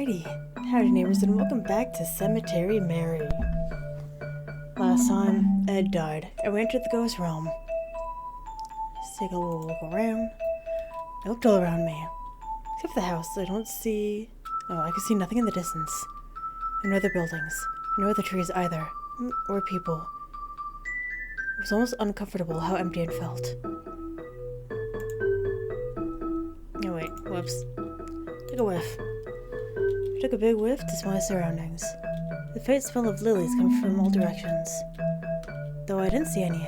Alrighty, howdy neighbors and welcome back to Cemetary Mary. Last time, Ed died, and we entered the ghost realm. Let's take a little look around. I looked all around me. Except for the house, I don't see... Oh, I can see nothing in the distance. And no other buildings. No other trees either. Or people. It was almost uncomfortable how empty it felt. Oh wait, whoops. Took a whiff. I took a big whiff to smell my surroundings. The faint smell of lilies coming from all directions. Though I didn't see any.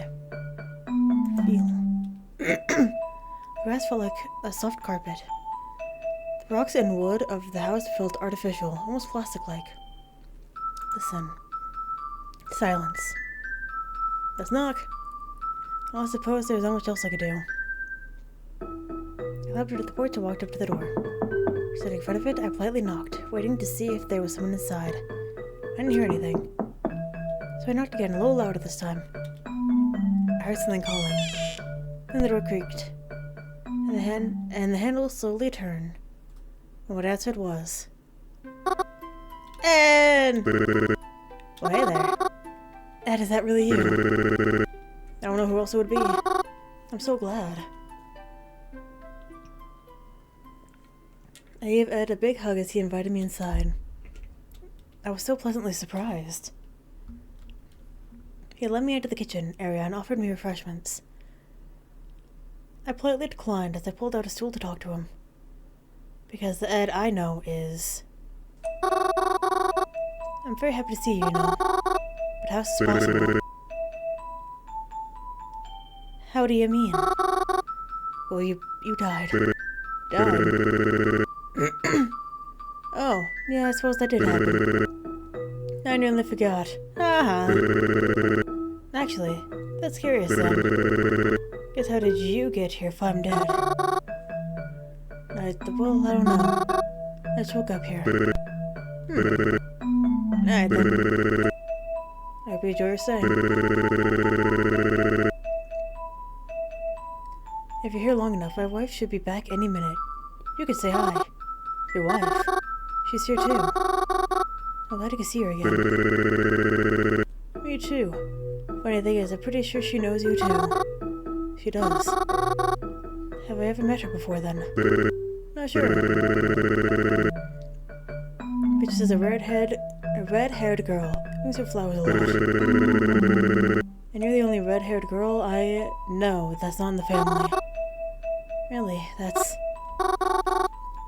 The grass felt like a soft carpet. The rocks and wood of the house felt artificial, almost plastic-like. Listen. Silence. Let's knock. Well, I suppose there's not much else I could do. I leapt at the porch and walked up to the door. Sitting in front of it, I politely knocked, waiting to see if there was someone inside. I didn't hear anything. So I knocked again, a little louder this time. I heard something calling. Then the door creaked. And the handle slowly turned. And what answered was... Ed! Well, hey there. Ed, is that really you? I don't know who else it would be. I'm so glad. I gave Ed a big hug as he invited me inside. I was so pleasantly surprised. He led me into the kitchen area and offered me refreshments. I politely declined as I pulled out a stool to talk to him. Because the Ed I know is... I'm very happy to see you, But how is this possible? How do you mean? Well, you died. Died? Oh, yeah, I suppose that did happen. I nearly forgot. Actually, that's curious then. Guess how did you get here if I'm dead? Well, I don't know. I just woke up here. Alright then. I hope you enjoy your stay. If you're here long enough, my wife should be back any minute. You could say hi. Your wife? She's here too. I'm glad I can see her again. Me too. Funny thing is, I'm pretty sure she knows you too. She does. Have I ever met her before then? Not sure. But she's a red-haired girl. Thinks her flowers a lot. And you're the only red-haired girl I know that's not in the family. Really, that's...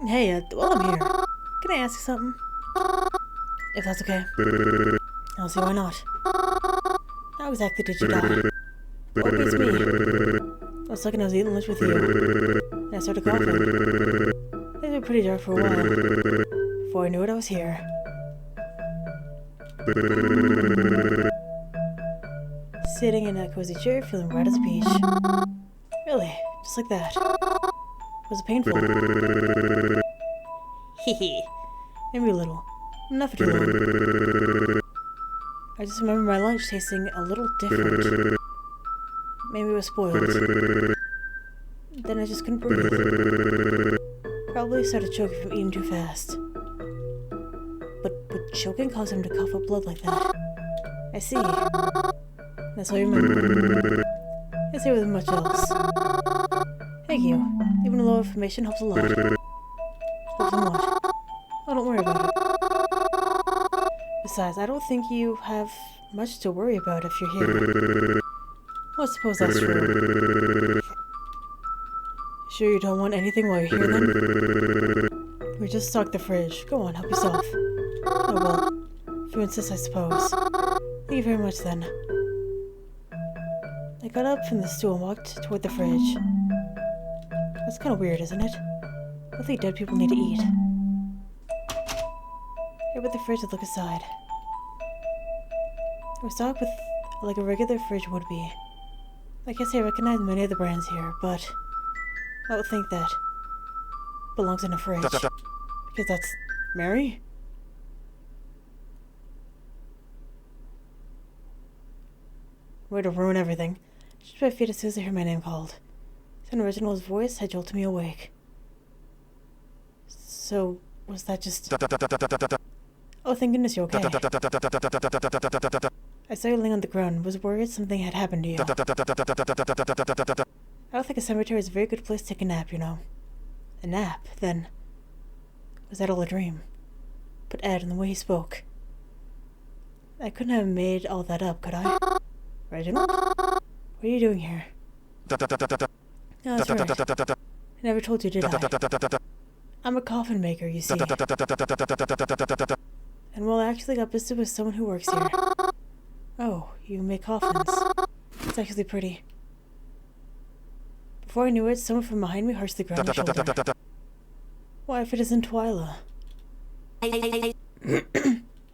Hey, while I'm here, can I ask you something? If that's okay. I don't see why not. How exactly did you die? What beats me? I was I was eating lunch with you, and I started coughing. Things were pretty dark for a while. Before I knew it, I was here. Sitting in a cozy chair, feeling right as a peach. Really, just like that. Was it painful? Hehe. Maybe a little. Not for too long. I just remember my lunch tasting a little different. Maybe it was spoiled. Then I just couldn't breathe. Probably started choking from eating too fast. But choking caused him to cough up blood like that. I see. That's all you remember. I guess there wasn't much else. Thank you. Even a little information helps a lot. Helps a lot. Oh, don't worry about it. Besides, I don't think you have much to worry about if you're here. Well, I suppose that's true. Sure you don't want anything while you're here then? We just stocked the fridge. Go on, help yourself. Oh well. If you insist, I suppose. Thank you very much then. I got up from the stool and walked toward the fridge. That's kind of weird, isn't it? I think dead people need to eat. I opened the fridge and looked inside. It was stocked with like a regular fridge would be. I guess I recognize many of the brands here, but I would think that belongs in a fridge. Because that's Mary? Way to ruin everything. Just my feet as soon as I heard my name called. San Reginald's voice had jolted me awake. So, was that just... Oh, thank goodness you're okay. I saw you laying on the ground and was worried something had happened to you. I don't think a cemetery is a very good place to take a nap, you know. A nap, then. Was that all a dream? But Ed, and the way he spoke. I couldn't have made all that up, could I? Reginald? What are you doing here? Oh, that's right. I never told you, did I? I'm a coffin maker, you see. And well, I actually got business with someone who works here. Oh, you make coffins. It's actually pretty. Before I knew it, someone from behind me harshly grabbed my shoulder. Why, if it isn't Twyla?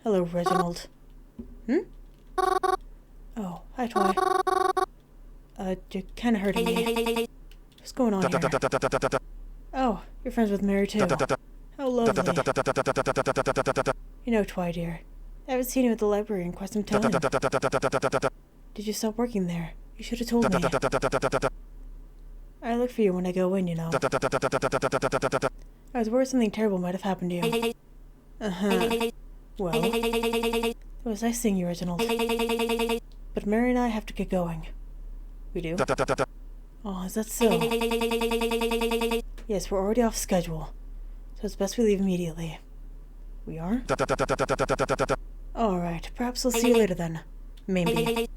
Hello, Reginald. Oh, hi, Twy. You're kinda hurting me. What's going on here? Oh, you're friends with Mary, too. How lovely. You know, Twy, dear, I haven't seen you at the library in quite some time. Did you stop working there? You should have told me. I look for you when I go in, you know. I was worried something terrible might have happened to you. Uh-huh. Well, it was nice seeing you, Reginald. But Mary and I have to get going. We do? Oh, is that so? Yes, we're already off schedule. So it's best we leave immediately. We are? Alright, perhaps we'll see you later then. Maybe.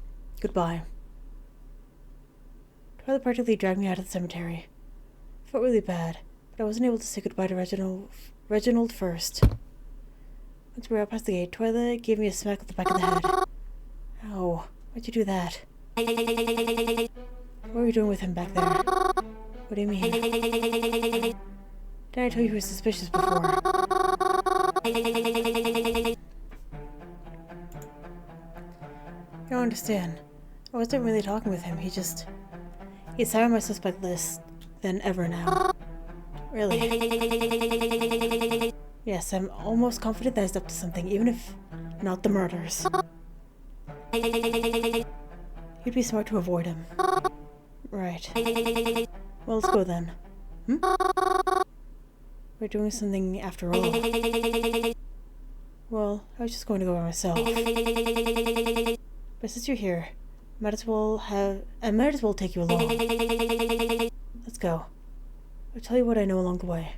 Goodbye. Twyla practically dragged me out of the cemetery. I felt really bad, but I wasn't able to say goodbye to Reginald first. Once we were out past the gate, Twyla gave me a smack with the back of the head. Ow, why'd you do that? What were you doing with him back there? What do you mean? Didn't I tell you he was suspicious before? You don't understand. I wasn't really talking with him, he's higher on my suspect list than ever now. Really? Yes, I'm almost confident that he's up to something, even if not the murders. You'd be smart to avoid him. Right. Well, let's go then. We're doing something after all. Well, I was just going to go by myself. But since you're here, I might as well take you along. Let's go. I'll tell you what I know along the way.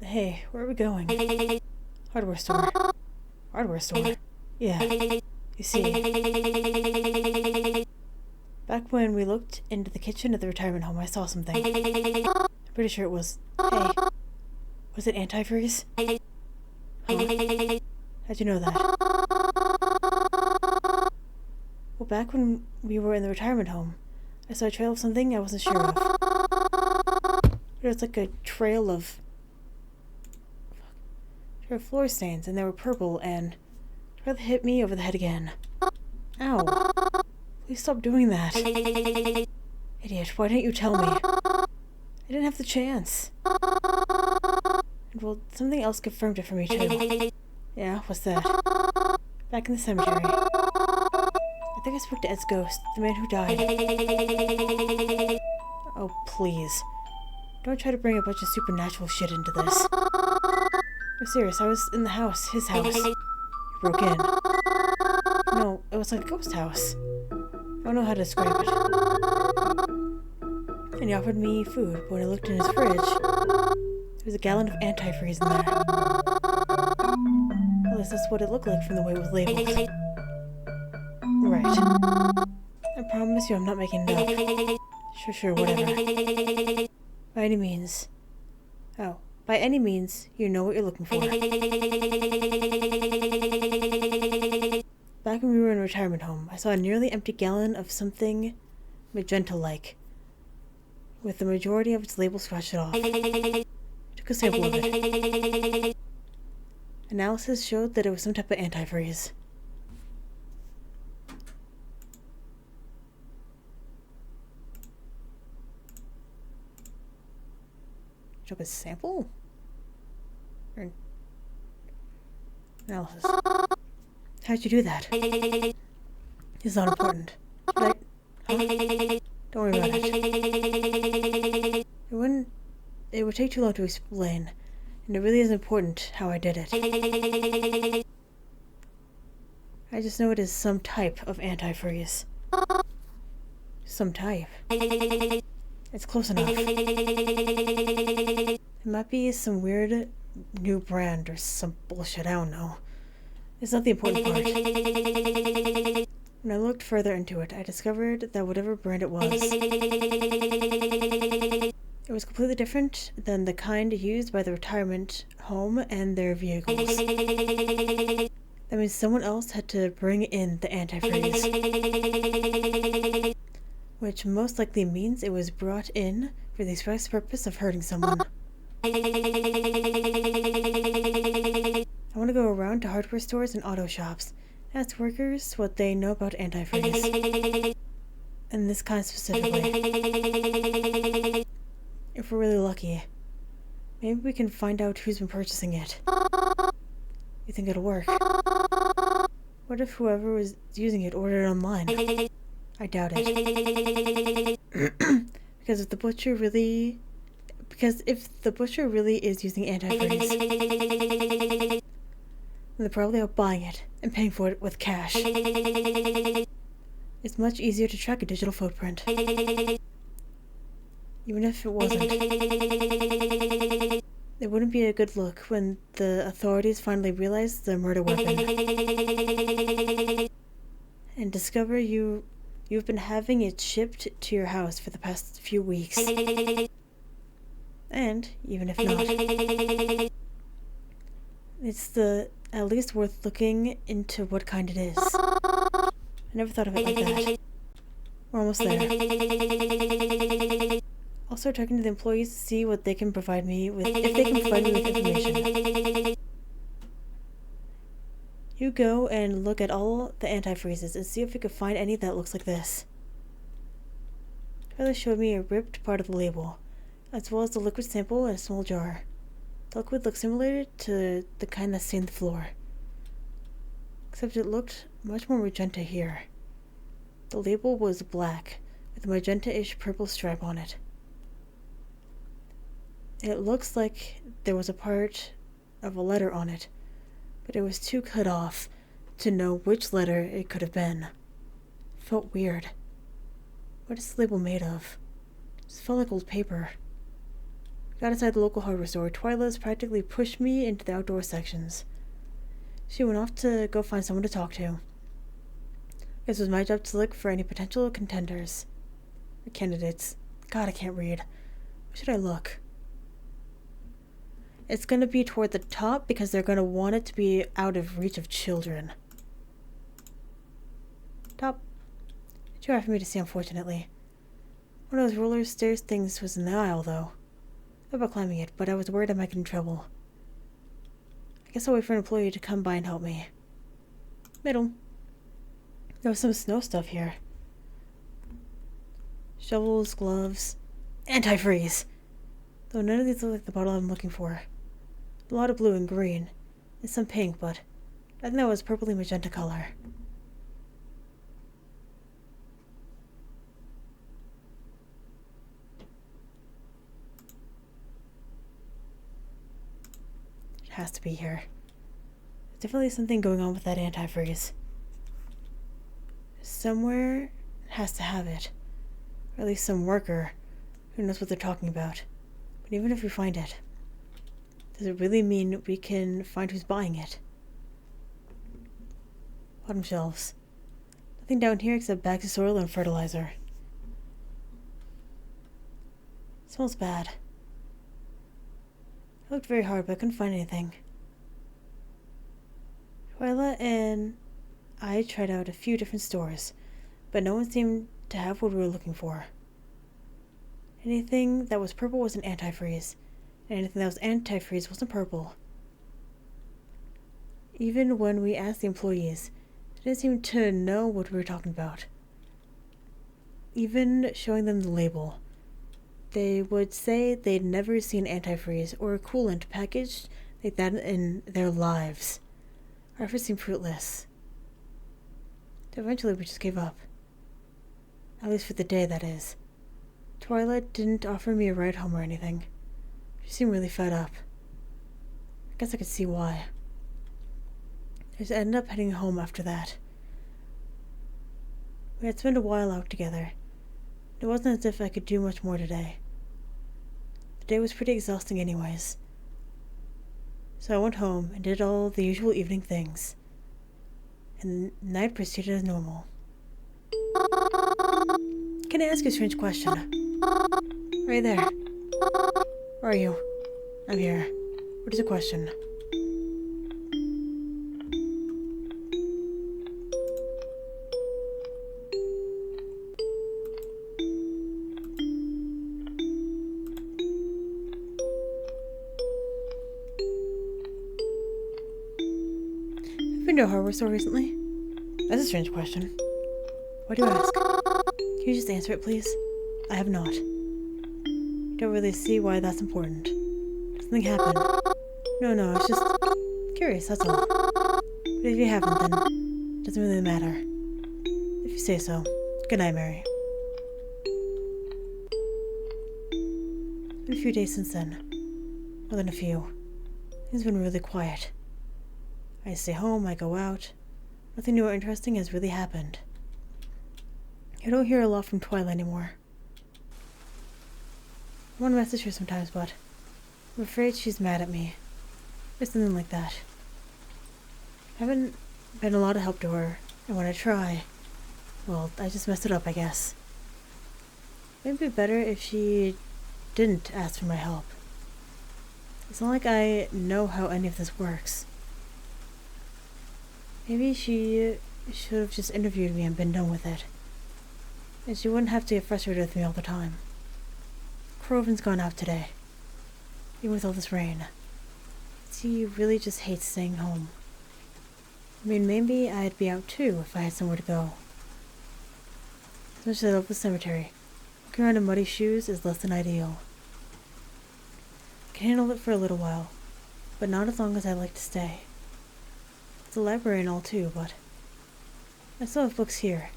Hey, where are we going? Hardware store. Hardware store? Yeah. You see, back when we looked into the kitchen at the retirement home, I saw something. I'm pretty sure it was... Hey. Was it antifreeze? Huh? How'd you know that? Well, back when we were in the retirement home, I saw a trail of something I wasn't sure of. It was like a trail of floor stains, and they were purple, and Twyla hit me over the head again. Ow. Please stop doing that. Idiot, why didn't you tell me? I didn't have the chance. And well, something else confirmed it for me too. Yeah, what's that? Back in the cemetery. I think I spoke to Ed's ghost, the man who died. Oh, please. Don't try to bring a bunch of supernatural shit into this. I'm serious, I was in the house, his house. You broke in. No, it was like a ghost house. I don't know how to describe it. And he offered me food, but when I looked in his fridge, there was a gallon of antifreeze in there. At least that's what it looked like from the way it was labeled. Right. I promise you I'm not making it up. Sure, whatever. By any means. Oh. By any means, you know what you're looking for. Back when we were in a retirement home, I saw a nearly empty gallon of something magenta-like, with the majority of its label scratched off. I took a sample of it. Analysis showed that it was some type of antifreeze. Took a sample? Or analysis. How'd you do that? It's not important. Should I... Huh? Don't worry about it. it would take too long to explain, and it really isn't important how I did it. I just know it is some type of antifreeze. Some type. It's close enough. It might be some weird new brand or some bullshit, I don't know. It's not the important part. When I looked further into it, I discovered that whatever brand it was completely different than the kind used by the retirement home and their vehicles. That means someone else had to bring in the antifreeze. Which most likely means it was brought in for the express purpose of hurting someone. I want to go around to hardware stores and auto shops, ask workers what they know about antifreeze. And this kind specifically. If we're really lucky, maybe we can find out who's been purchasing it. You think it'll work? What if whoever was using it ordered it online? I doubt it. Because if the butcher really is using antifreeze, then they're probably out buying it and paying for it with cash. It's much easier to track a digital footprint. Even if it wasn't. It wouldn't be a good look when the authorities finally realize the murder weapon and discover you've been having it shipped to your house for the past few weeks. And even if not, it's at least worth looking into what kind it is. I never thought of it like that. We're almost there. I'll start talking to the employees to see what they can provide me with, if they can provide me with information. You go and look at all the antifreezes and see if you can find any that looks like this. Tyler showed me a ripped part of the label, as well as the liquid sample in a small jar. The liquid looked similar to the kind that stained the floor, except it looked much more magenta here. The label was black, with a magenta-ish purple stripe on it. It looks like there was a part of a letter on it, but it was too cut off to know which letter it could have been. It felt weird. What is this label made of? It just felt like old paper. Got inside the local hardware store. Twyla's practically pushed me into the outdoor sections. She went off to go find someone to talk to. Guess it was my job to look for any potential contenders. Or candidates. God, I can't read. Where should I look? It's gonna be toward the top because they're gonna want it to be out of reach of children. Top. Too hard for me to see, unfortunately. One of those roller stairs things was in the aisle, though. I thought about climbing it, but I was worried I might get in trouble. I guess I'll wait for an employee to come by and help me. Middle. There was some snow stuff here. Shovels, gloves, antifreeze. Though none of these look like the bottle I'm looking for. A lot of blue and green, and some pink, but I think that was purpley magenta color. It has to be here. There's definitely something going on with that antifreeze. Somewhere has to have it. Or at least some worker who knows what they're talking about. But even if we find it, does it really mean we can find who's buying it? Bottom shelves. Nothing down here except bags of soil and fertilizer. It smells bad. I looked very hard, but I couldn't find anything. Twyla and I tried out a few different stores, but no one seemed to have what we were looking for. Anything that was purple was an antifreeze, and anything that was antifreeze wasn't purple. Even when we asked the employees, they didn't seem to know what we were talking about. Even showing them the label, they would say they'd never seen antifreeze or a coolant packaged like that in their lives. Our efforts seemed fruitless. Eventually we just gave up. At least for the day, that is. Twilight didn't offer me a ride home or anything. She seemed really fed up. I guess I could see why. I just ended up heading home after that. We had spent a while out together. It wasn't as if I could do much more today. The day was pretty exhausting anyways. So I went home and did all the usual evening things. And the night proceeded as normal. Can I ask you a strange question? Are you there? Where are you? I'm here. What is the question? Have you been to a hardware store recently? That's a strange question. Why do you ask? Can you just answer it, please? I have not. I don't really see why that's important. Something happened. No, I was just curious, that's all. But if you haven't, then it doesn't really matter. If you say so. Good night, Mary. Been a few days since then. More than a few. Things have been really quiet. I stay home, I go out. Nothing new or interesting has really happened. I don't hear a lot from Twyla anymore. I want to message her sometimes, but I'm afraid she's mad at me. Or something like that. I haven't been a lot of help to her, and when I try, well, I just mess it up, I guess. It'd be better if she didn't ask for my help. It's not like I know how any of this works. Maybe she should have just interviewed me and been done with it. And she wouldn't have to get frustrated with me all the time. Croven's gone out today. Even with all this rain. He really just hates staying home. I mean, maybe I'd be out too if I had somewhere to go. As much as I love the cemetery, walking around in muddy shoes is less than ideal. I can handle it for a little while, but not as long as I'd like to stay. It's a library and all too, but I still have books here.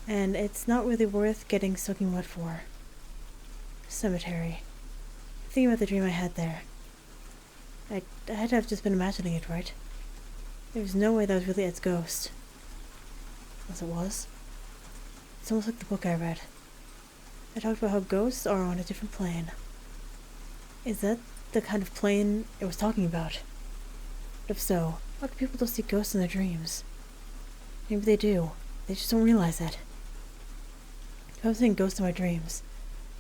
And it's not really worth getting soaking wet for. Cemetery. Thinking about the dream I had there. I had to have just been imagining it, right? There was no way that was really Ed's ghost. Unless it was. It's almost like the book I read. I talked about how ghosts are on a different plane. Is that the kind of plane it was talking about? If so, how do people still see ghosts in their dreams? Maybe they do. They just don't realize it. If I'm seeing ghosts in my dreams,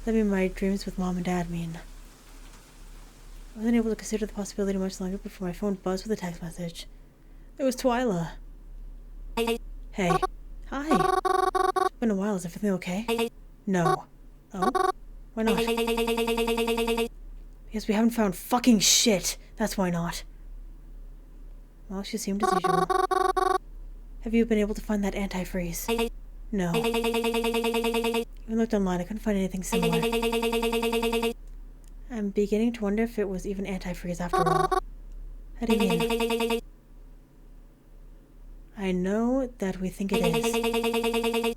that mean my dreams with Mom and Dad mean. I wasn't able to consider the possibility much longer before my phone buzzed with a text message. It was Twyla. Hey. Hi. It's been a while. Is everything okay? No. Oh? Why not? Because we haven't found fucking shit. That's why not. Well, she seemed as usual. Have you been able to find that antifreeze? No. Even looked online, I couldn't find anything similar. I'm beginning to wonder if it was even antifreeze after all. How do you mean? I know that we think it is.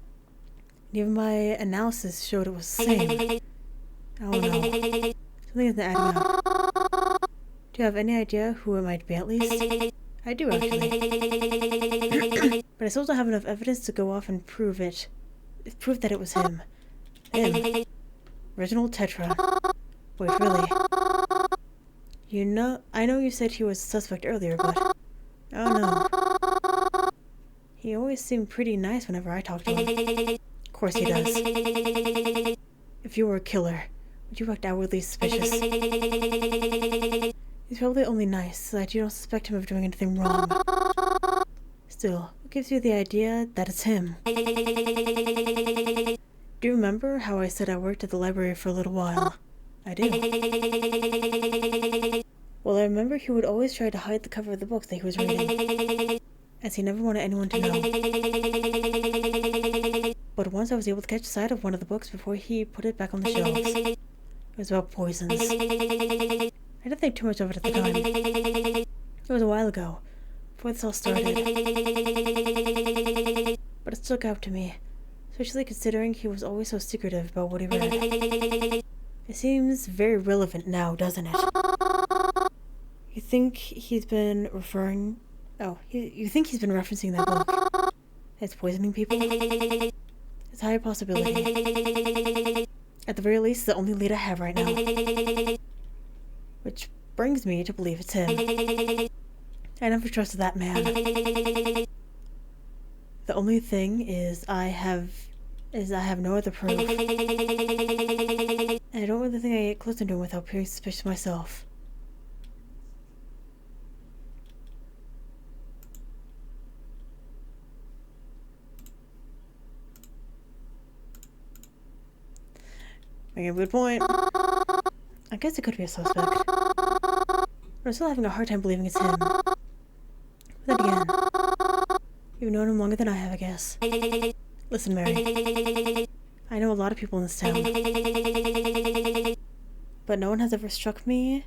Even my analysis showed it was the same. Oh no. Something isn't adding up. Do you have any idea who it might be at least? I do, actually. But I still don't have enough evidence to go off and prove that it was him. Him. Reginald Tetra. Wait, really? I know you said he was a suspect earlier, but... Oh no. He always seemed pretty nice whenever I talked to him. Of course he does. If you were a killer, would you act outwardly suspicious? He's probably only nice, so that you don't suspect him of doing anything wrong. Still, what gives you the idea that it's him? Do you remember how I said I worked at the library for a little while? I do. Well, I remember he would always try to hide the cover of the books that he was reading, as he never wanted anyone to know. But once I was able to catch sight of one of the books before he put it back on the shelves. It was about poisons. I didn't think too much of it at the time. It was a while ago, before this all started. But it stuck out to me, especially considering he was always so secretive about what he read. It seems very relevant now, doesn't it? You think he's been referring... Oh, you think he's been referencing that book? It's poisoning people? It's a high possibility. At the very least, it's the only lead I have right now. Which brings me to believe it's him. I never trusted that man. The only thing is I have no other proof. And I don't really think I get close to him without appearing suspicious myself. Making a good point. I guess it could be a suspect. But I'm still having a hard time believing it's him. But then again, you've known him longer than I have, I guess. Listen, Mary. I know a lot of people in this town. But no one has ever struck me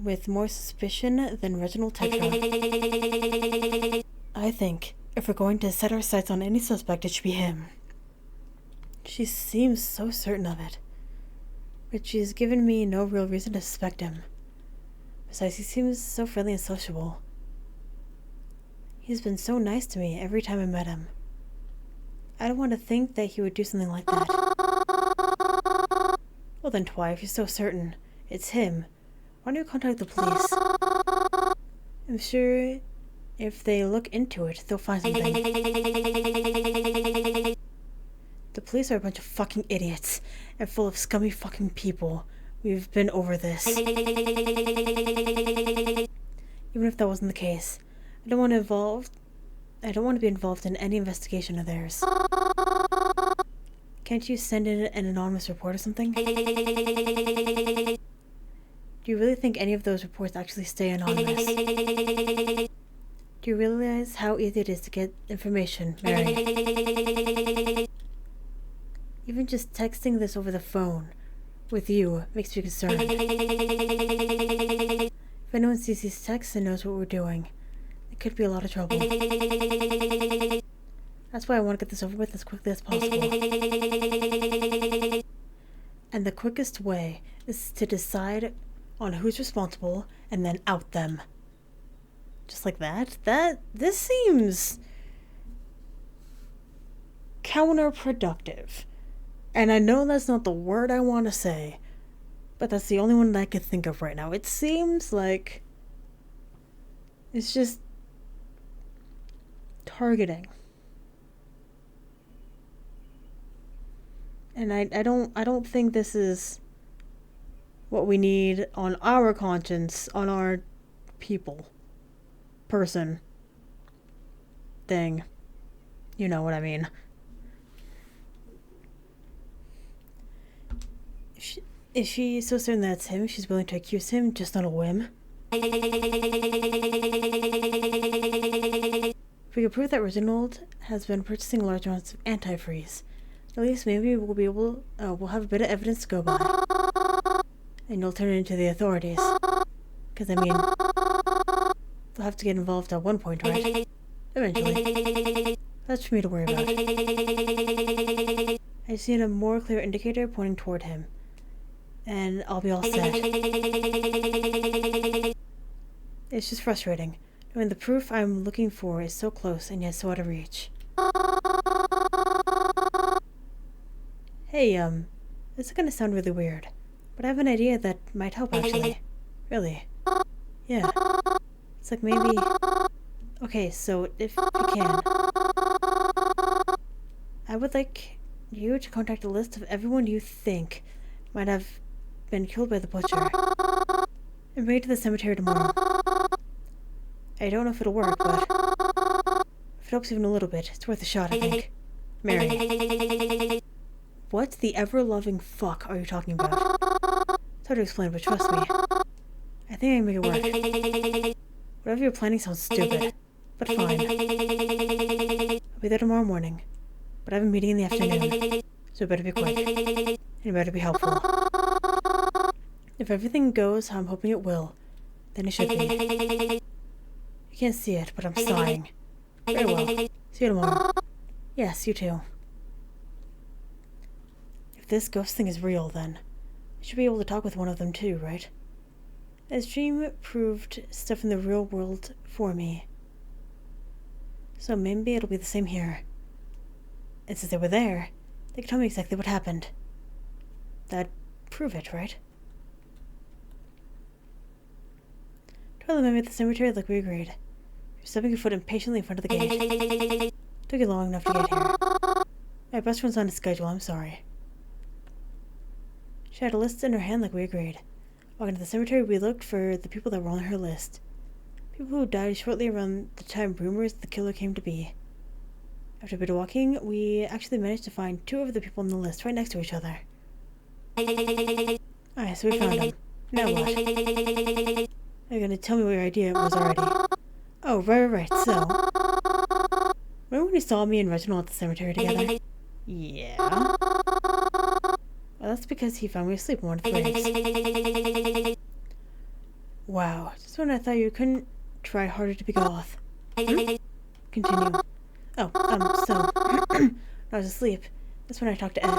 with more suspicion than Reginald Tetra. I think if we're going to set our sights on any suspect, it should be him. She seems so certain of it. But she's given me no real reason to suspect him. Besides, he seems so friendly and sociable. He's been so nice to me every time I met him. I don't want to think that he would do something like that. Well then, Twy, if you're so certain it's him, why don't you contact the police? I'm sure if they look into it, they'll find something. The police are a bunch of fucking idiots and full of scummy fucking people. We've been over this. Even if that wasn't the case, I don't want to be involved in any investigation of theirs. Can't you send in an anonymous report or something? Do you really think any of those reports actually stay anonymous? Do you realize how easy it is to get information, Mary? Even just texting this over the phone with you makes me concerned. If anyone sees these texts and knows what we're doing, it could be a lot of trouble. That's why I want to get this over with as quickly as possible. And the quickest way is to decide on who's responsible and then out them. Just like that? This seems counterproductive. And I know that's not the word I want to say, but that's the only one that I can think of right now. It seems like it's just targeting. And I don't think this is what we need on our conscience, on our person, thing. You know what I mean. Is she so certain that it's him, she's willing to accuse him just on a whim? If we can prove that Reginald has been purchasing large amounts of antifreeze, at least maybe we'll have a bit of evidence to go by. And you'll turn it into the authorities. Because, I mean, they'll have to get involved at one point, right? Eventually. That's for me to worry about. I just need a more clear indicator pointing toward him. And I'll be all set. It's just frustrating, knowing the proof I'm looking for is so close and yet so out of reach. Hey, this is gonna sound really weird, but I have an idea that might help actually. Really. Yeah. It's like maybe... Okay, so if you can, I would like you to contact a list of everyone you think might have been killed by the butcher, and bring it to the cemetery tomorrow. I don't know if it'll work, but if it helps even a little bit, it's worth a shot, I think. Mary. What the ever-loving fuck are you talking about? It's hard to explain, but trust me. I think I can make it work. Whatever you're planning sounds stupid, but fine. I'll be there tomorrow morning, but I have a meeting in the afternoon, so it better be quick, and it better be helpful. If everything goes how I'm hoping it will, then it should be. You can't see it, but I'm sighing. Very well. See you tomorrow. Yes, you too. If this ghost thing is real, then I should be able to talk with one of them too, right? This dream proved stuff in the real world for me. So maybe it'll be the same here. And since they were there, they could tell me exactly what happened. That'd prove it, right? Twilight met me at the cemetery like we agreed. She was stepping her foot impatiently in front of the gate. Took you long enough to get here. My best friend's on a schedule, I'm sorry. She had a list in her hand like we agreed. Walking to the cemetery, we looked for the people that were on her list. People who died shortly around the time rumors of the killer came to be. After a bit of walking, we actually managed to find 2 of the people on the list right next to each other. Alright, so we found them. Now what? You're gonna tell me what your idea was already. Oh, right. So, remember when you saw me and Reginald at the cemetery together? Yeah. Well, that's because he found me asleep in one of the graves. Wow, just when I thought you couldn't try harder to be goth. Continue. Oh, so, when I was asleep, that's when I talked to Ed.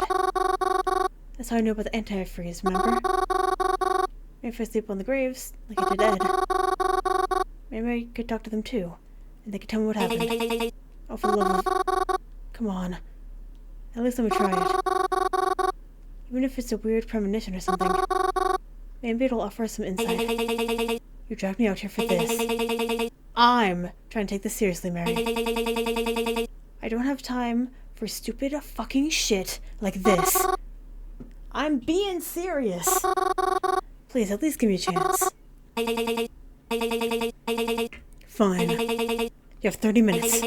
That's how I knew about the anti-freeze, remember? Maybe if I sleep on the graves, like I did Ed, maybe I could talk to them too, and they could tell me what happened. Oh, for the love of... Come on. At least let me try it. Even if it's a weird premonition or something, maybe it'll offer us some insight. You dragged me out here for this. I'm trying to take this seriously, Mary. I don't have time for stupid fucking shit like this. I'm being serious. Please, at least give me a chance. Fine. You have 30 minutes.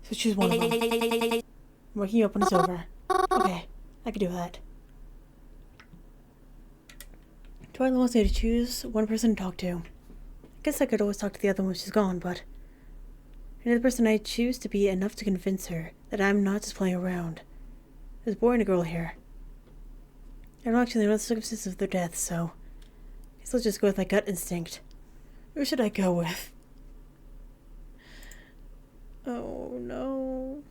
So choose one of them. I'm waking you up when it's over. Okay, I can do that. Twilight wants me to choose one person to talk to. I guess I could always talk to the other one when she's gone, but... Another person I choose to be enough to convince her that I'm not just playing around. There's a boy and a girl here. I don't actually know the circumstances of their death, so... I guess I'll just go with my gut instinct. Who should I go with? Oh, no.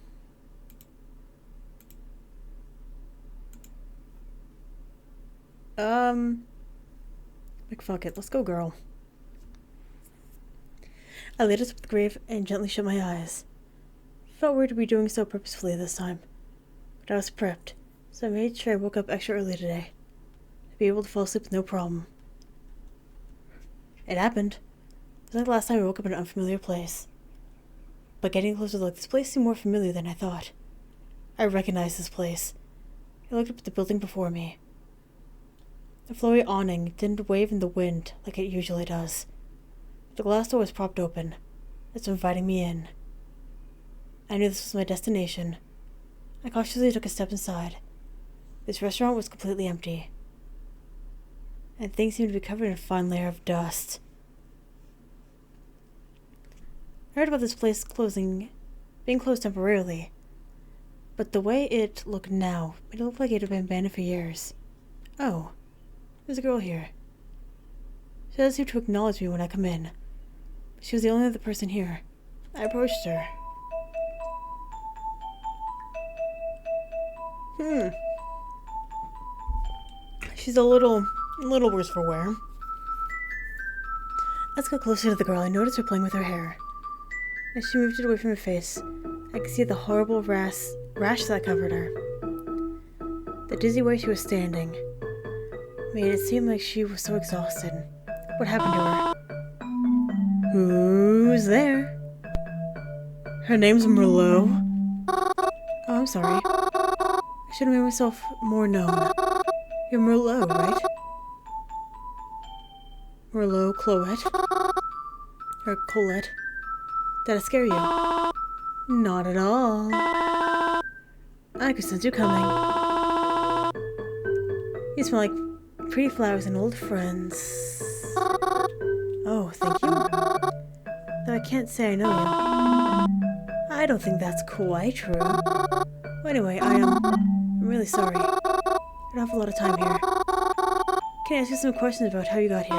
Like, fuck it. Let's go, girl. I laid us up the grave and gently shut my eyes. Felt weird to be doing so purposefully this time. But I was prepped, so I made sure I woke up extra early today. To be able to fall asleep with no problem. It happened. It was like the last time I woke up in an unfamiliar place. But getting closer to look, this place seemed more familiar than I thought. I recognized this place. I looked up at the building before me. The flowy awning didn't wave in the wind like it usually does. The glass door was propped open. It's inviting me in. I knew this was my destination. I cautiously took a step inside. This restaurant was completely empty. And things seemed to be covered in a fine layer of dust. I heard about this place being closed temporarily. But the way it looked now, it looked like it had been abandoned for years. Oh, there's a girl here. She doesn't seem to acknowledge me when I come in. She was the only other person here. I approached her. She's a little worse for wear. Let's go closer to the girl. I noticed her playing with her hair. As she moved it away from her face, I could see the horrible rash that covered her. The dizzy way she was standing made it seem like she was so exhausted. What happened to her? Who's there? Her name's Merlot. Oh, I'm sorry. I should have made myself more known. You're Merlot, right? Merlot Cloette? Or Colette? Did I scare you? Not at all. I could sense you coming. You smell like pretty flowers and old friends. Oh, thank you. Though I can't say I know you. I don't think that's quite true. Well, anyway, I'm really sorry. I don't have a lot of time here. Can I ask you some questions about how you got here?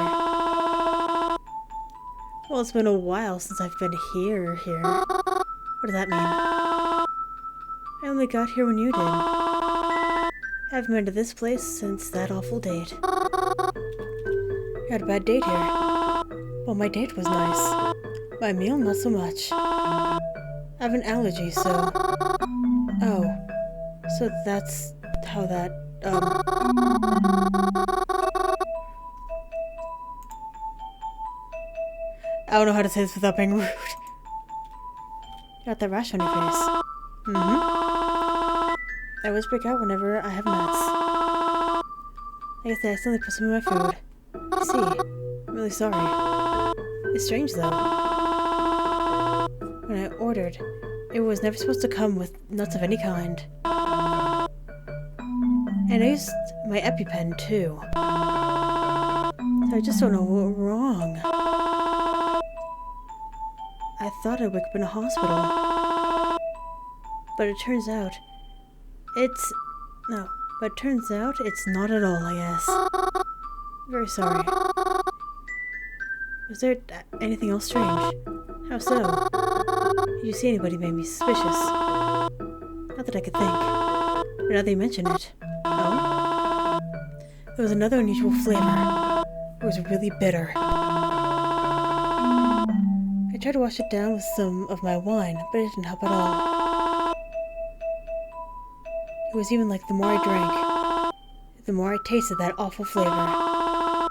Well, it's been a while since I've been here. What does that mean? I only got here when you did. I haven't been to this place since that awful date. You had a bad date here. Well, my date was nice. My meal, not so much. I have an allergy, so... Oh. So that's how that, I don't know how to say this without being rude. You got that rash on your face. I always break out whenever I have nuts. I guess I accidentally put some in my food. I see. I'm really sorry. It's strange, though. When I ordered, it was never supposed to come with nuts of any kind. And I used my EpiPen, too. So I just don't know what went wrong. I thought I'd wake up in a hospital. But it turns out... it's not at all, I guess. Very sorry. Was there anything else strange? How so? Did you see anybody made me suspicious? Not that I could think. But now that you mention it. Oh? There was another unusual flavor. It was really bitter. I tried to wash it down with some of my wine, but it didn't help at all. It was even like the more I drank, the more I tasted that awful flavor. I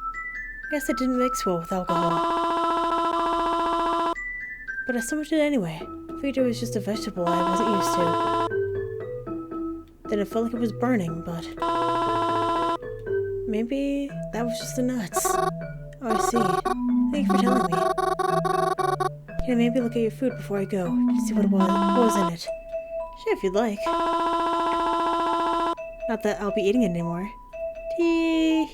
guess it didn't mix well with alcohol. But I stomached it anyway. I figured it was just a vegetable I wasn't used to. Then it felt like it was burning, but... maybe that was just the nuts. Oh, I see. Thank you for telling me. Can I maybe look at your food before I go, to see what was in it? Sure, if you'd like. Not that I'll be eating it anymore. Tee-hee-hee.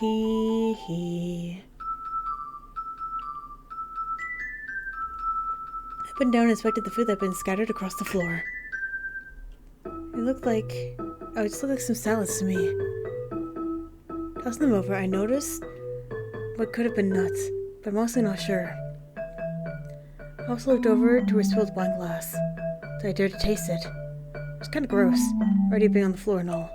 I bent down and inspected the food that had been scattered across the floor. It looked like... oh, it just looked like some salads to me. Tossing them over, I noticed what could have been nuts, but I'm mostly not sure. I also looked over to her spilled wine glass, so I dared to taste it. It was kind of gross, already being on the floor and all.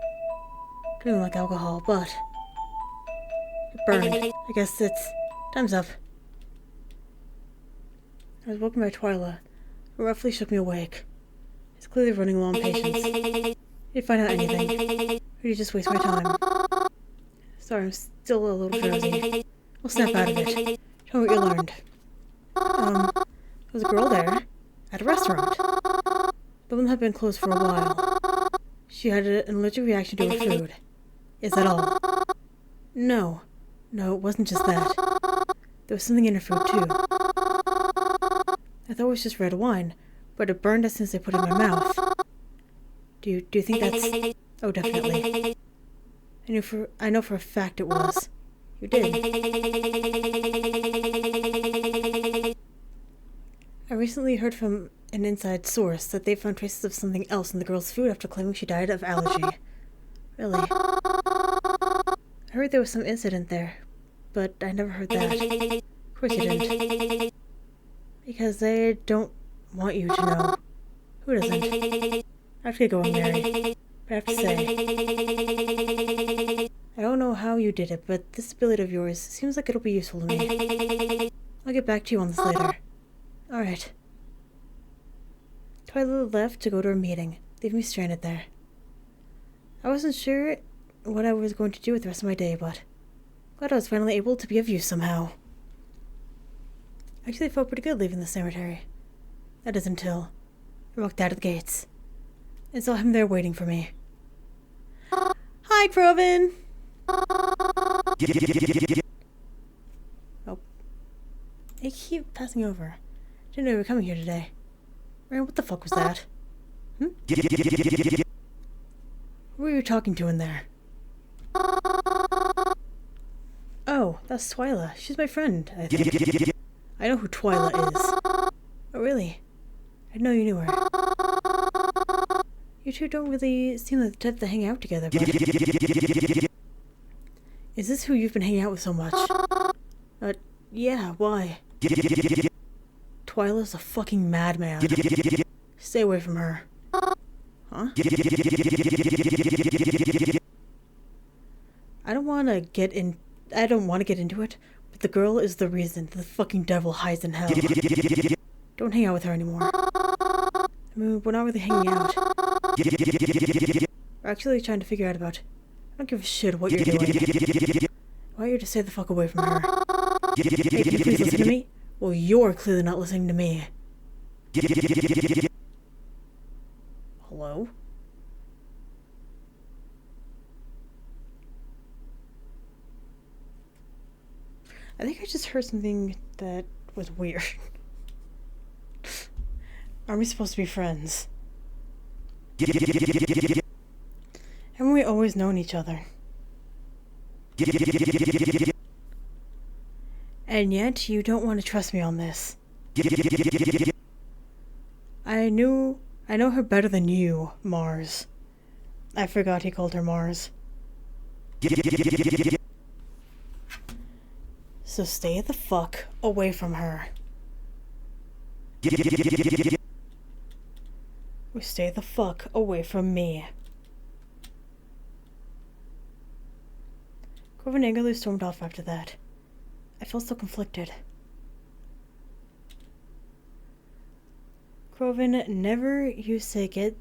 Didn't like alcohol, but... it burned. I guess it's... time's up. I was woken by Twyla, who roughly shook me awake. He's clearly running low on patience. Did you find out anything? Or did you just waste my time? Sorry, I'm still a little drowsy. We'll snap out of it. Tell me what you learned. There was a girl there, at a restaurant. The one had been closed for a while. She had an allergic reaction to her food. Is that all? No. No, it wasn't just that. There was something in her food, too. I thought it was just red wine, but it burned as soon as I put it in my mouth. Do you think that's... oh, definitely. I know for a fact it was. You did. I recently heard from an inside source that they found traces of something else in the girl's food after claiming she died of allergy. Really? I heard there was some incident there, but I never heard that. Of course you didn't. Because they don't want you to know. Who doesn't? I have to get going, Mary. But I have to say, I don't know how you did it, but this ability of yours seems like it'll be useful to me. I'll get back to you on this later. Alright. Twyla left to go to her meeting, leaving me stranded there. I wasn't sure what I was going to do with the rest of my day, but glad I was finally able to be of use somehow. I actually felt pretty good leaving the cemetery. That is until I walked out of the gates and saw him there waiting for me. Hi, Crovin! Oh. They keep passing over. Didn't know you were coming here today. Ryan, what the fuck was that? Who were you talking to in there? Oh, that's Twyla. She's my friend, I think. I know who Twyla is. Oh, really? I didn't know you knew her. You two don't really seem like the type to hang out together, but... Is this who you've been hanging out with so much? Yeah, why? Twyla's a fucking madman. Stay away from her. Huh? I don't want to get into it, but the girl is the reason the fucking devil hides in hell. Don't hang out with her anymore. I mean, we're not really hanging out. We're actually trying to figure out about... I don't give a shit what you're doing. I want you to stay the fuck away from her. Hey, can you please listen to me? Well, you're clearly not listening to me. Hello? I think I just heard something that was weird. Are we supposed to be friends? Haven't we always known each other? And yet, you don't want to trust me on this. I know her better than you, Mars. I forgot he called her Mars. So stay the fuck away from her. Or stay the fuck away from me. Groven angrily stormed off after that. I felt so conflicted. Groven never used to get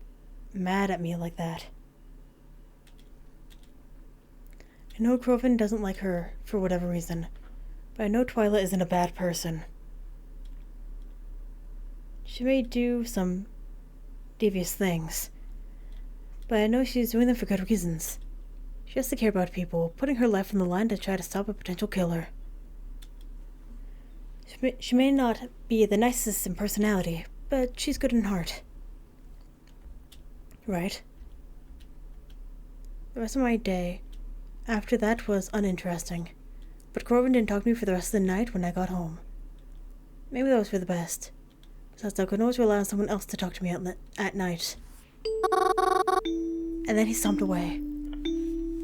mad at me like that. I know Groven doesn't like her for whatever reason, but I know Twyla isn't a bad person. She may do some devious things, but I know she's doing them for good reasons. She has to care about people, putting her life on the line to try to stop a potential killer. She may not be the nicest in personality, but she's good in heart. Right? The rest of my day after that was uninteresting, but Groven didn't talk to me for the rest of the night when I got home. Maybe that was for the best. Besides, I could always rely on someone else to talk to me at night. And then he stomped away.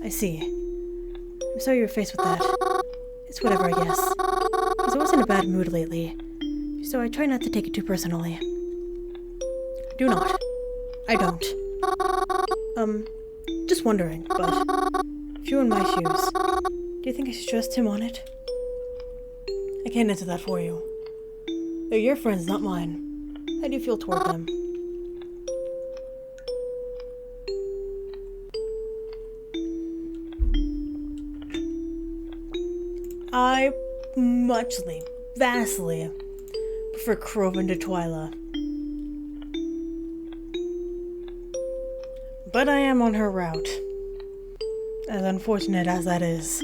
I see. I'm sorry you were faced with that. It's whatever, I guess. He's always in a bad mood lately, so I try not to take it too personally. Do not. I don't. Just wondering, but if you were in my shoes, do you think I should trust him on it? I can't answer that for you. They're your friends, not mine. How do you feel toward them? I vastly prefer Groven to Twyla. But I am on her route, as unfortunate as that is.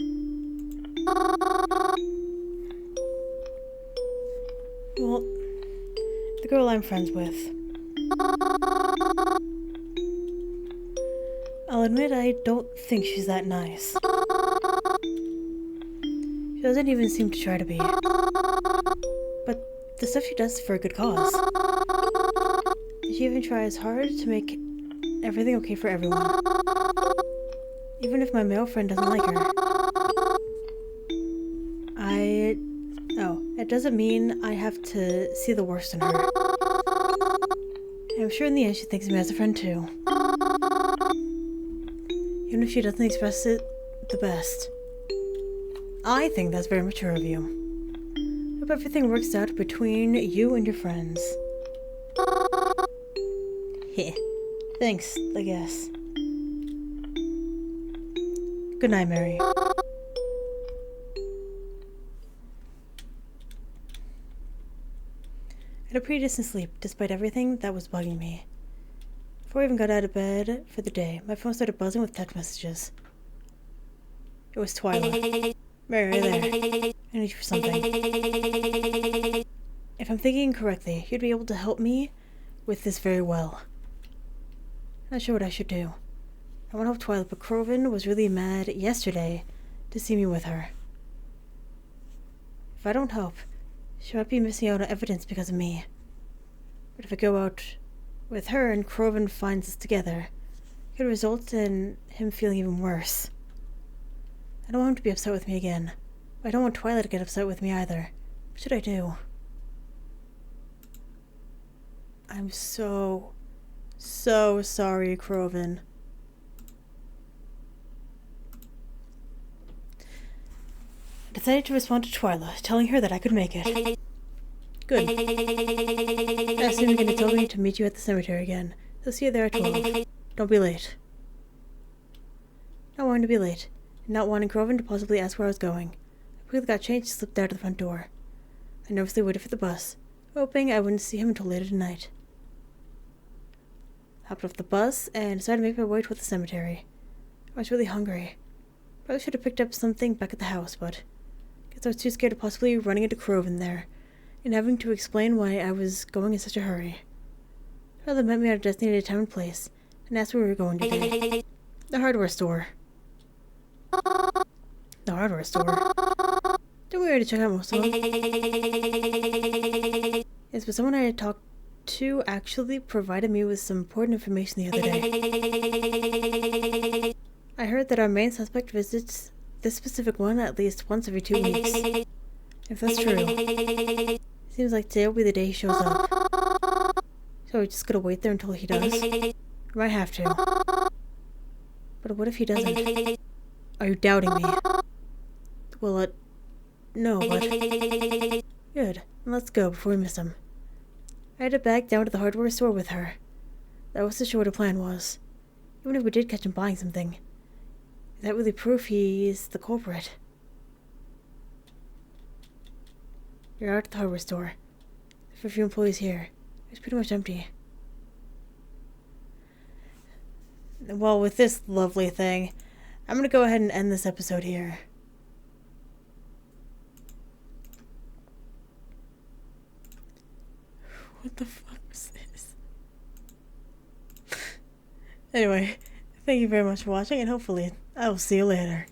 Well, the girl I'm friends with. I'll admit I don't think she's that nice. She doesn't even seem to try to be. But the stuff she does is for a good cause. She even tries hard to make everything okay for everyone. Even if my male friend doesn't like her. It doesn't mean I have to see the worst in her. I'm sure in the end she thinks of me as a friend too. Even if she doesn't express it the best. I think that's very mature of you. Hope everything works out between you and your friends. Heh. Thanks, I guess. Good night, Mary. I had a pretty decent sleep, despite everything that was bugging me. Before I even got out of bed for the day, my phone started buzzing with text messages. It was Twyla. Mary, there. I need you for something. If I'm thinking correctly, you'd be able to help me with this very well. Not sure what I should do. I want to help Twyla, but Groven was really mad yesterday to see me with her. If I don't help, she might be missing out on evidence because of me. But if I go out with her and Groven finds us together, it could result in him feeling even worse. I don't want him to be upset with me again. But I don't want Twyla to get upset with me either. What should I do? I'm so sorry, Groven. decided to respond to Twyla, telling her that I could make it. Good. I assume you're going to tell me to meet you at the cemetery again. So see you there at 12. Don't be late. Not wanting to be late, and not wanting Groven to possibly ask where I was going, I quickly got changed and slipped out of the front door. I nervously waited for the bus, hoping I wouldn't see him until later tonight. I hopped off the bus and decided to make my way toward the cemetery. I was really hungry. Probably should have picked up something back at the house, but I guess I was too scared of possibly running into Groven there and having to explain why I was going in such a hurry. Father met me at a designated time and place and asked where we were going today. The hardware store. The hardware store? Didn't we already check out most of them? Yes, but someone I had talked to actually provided me with some important information the other day. I heard that our main suspect visits this specific one at least once every 2 weeks. If that's true, seems like today will be the day he shows up. So we just gotta wait there until he does? We might have to. But what if he doesn't? Are you doubting me? Well, no, but... Good. Let's go before we miss him. I had to back down to the hardware store with her. I wasn't sure what her plan was. Even if we did catch him buying something, is that really proof he's the culprit? You're out at the hardware store. There's a few employees here. It's pretty much empty. Well, with this lovely thing, I'm gonna go ahead and end this episode here. What the fuck was this? Anyway, thank you very much for watching, and hopefully I will see you later.